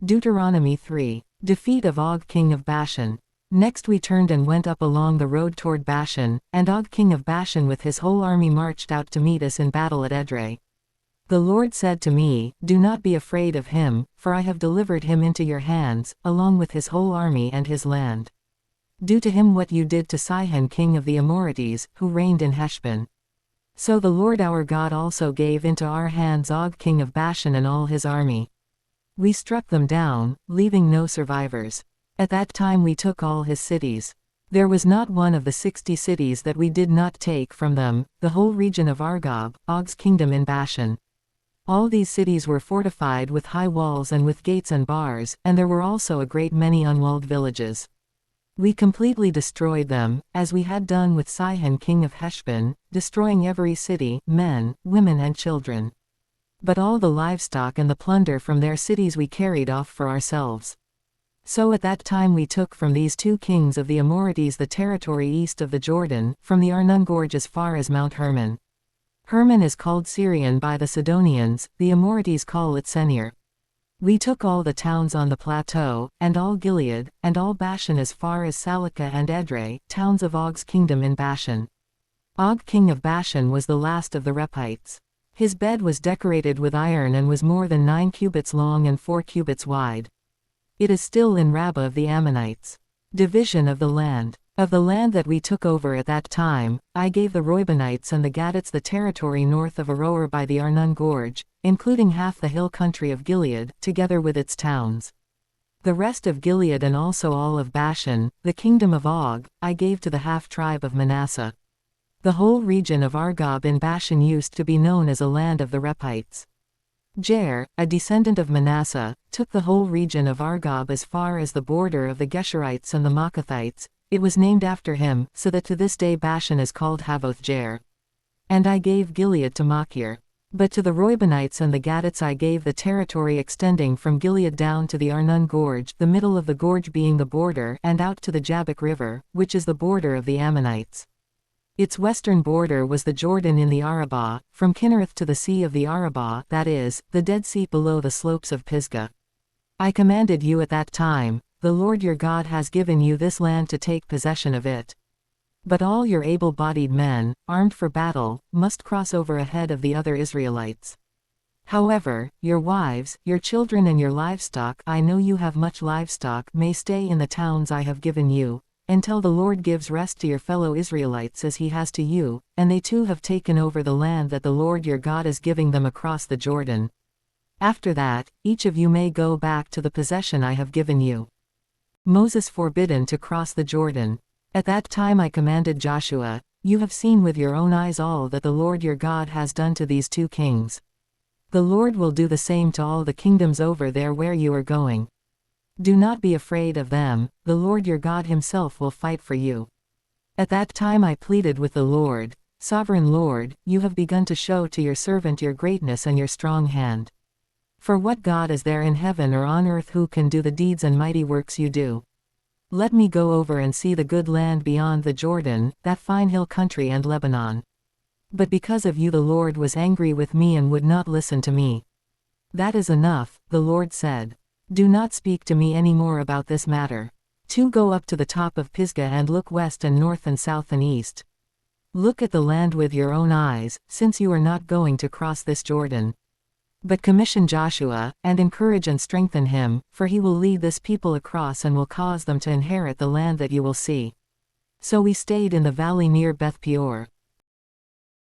Deuteronomy 3. Defeat of Og king of Bashan. Next we turned and went up along the road toward Bashan, and Og king of Bashan with his whole army marched out to meet us in battle at Edrei. The Lord said to me, "Do not be afraid of him, for I have delivered him into your hands, along with his whole army and his land. Do to him what you did to Sihon king of the Amorites, who reigned in Heshbon." So the Lord our God also gave into our hands Og king of Bashan and all his army. We struck them down, leaving no survivors. At that time we took all his cities. There was not one of the 60 cities that we did not take from them, the whole region of Argob, Og's kingdom in Bashan. All these cities were fortified with high walls and with gates and bars, and there were also a great many unwalled villages. We completely destroyed them, as we had done with Sihon king of Heshbon, destroying every city, men, women and children. But all the livestock and the plunder from their cities we carried off for ourselves. So at that time we took from these 2 kings of the Amorites the territory east of the Jordan, from the Arnon Gorge as far as Mount Hermon. Hermon is called Syrian by the Sidonians, the Amorites call it Senir. We took all the towns on the plateau, and all Gilead, and all Bashan as far as Salakah and Edrei, towns of Og's kingdom in Bashan. Og king of Bashan was the last of the Rephites. His bed was decorated with iron and was more than 9 cubits long and 4 cubits wide. It is still in Rabbah of the Ammonites. Division of the land. Of the land that we took over at that time, I gave the Reubenites and the Gadites the territory north of Aroer by the Arnon Gorge, including half the hill country of Gilead, together with its towns. The rest of Gilead and also all of Bashan, the kingdom of Og, I gave to the half-tribe of Manasseh. The whole region of Argob in Bashan used to be known as a land of the Rephites. Jair, a descendant of Manasseh, took the whole region of Argob as far as the border of the Geshurites and the Maacathites. It was named after him, so that to this day Bashan is called Havoth Jair. And I gave Gilead to Machir. But to the Reubenites and the Gadites I gave the territory extending from Gilead down to the Arnon Gorge, the middle of the gorge being the border, and out to the Jabbok River, which is the border of the Ammonites. Its western border was the Jordan in the Arabah, from Kinnereth to the Sea of the Arabah, that is, the Dead Sea below the slopes of Pisgah. I commanded you at that time, "The Lord your God has given you this land to take possession of it." But all your able-bodied men, armed for battle, must cross over ahead of the other Israelites. However, your wives, your children and your livestock, I know you have much livestock, may stay in the towns I have given you, until the Lord gives rest to your fellow Israelites as he has to you, and they too have taken over the land that the Lord your God is giving them across the Jordan. After that, each of you may go back to the possession I have given you. Moses forbidden to cross the Jordan. At that time I commanded Joshua, "You have seen with your own eyes all that the Lord your God has done to these 2 kings. The Lord will do the same to all the kingdoms over there where you are going. Do not be afraid of them, the Lord your God himself will fight for you." At that time I pleaded with the Lord, "Sovereign Lord, you have begun to show to your servant your greatness and your strong hand. For what God is there in heaven or on earth who can do the deeds and mighty works you do? Let me go over and see the good land beyond the Jordan, that fine hill country and Lebanon." But because of you the Lord was angry with me and would not listen to me. "That is enough," the Lord said. "Do not speak to me any more about this matter. Go up to the top of Pisgah and look west and north and south and east. Look at the land with your own eyes, since you are not going to cross this Jordan. But commission Joshua, and encourage and strengthen him, for he will lead this people across and will cause them to inherit the land that you will see." So we stayed in the valley near Beth Peor.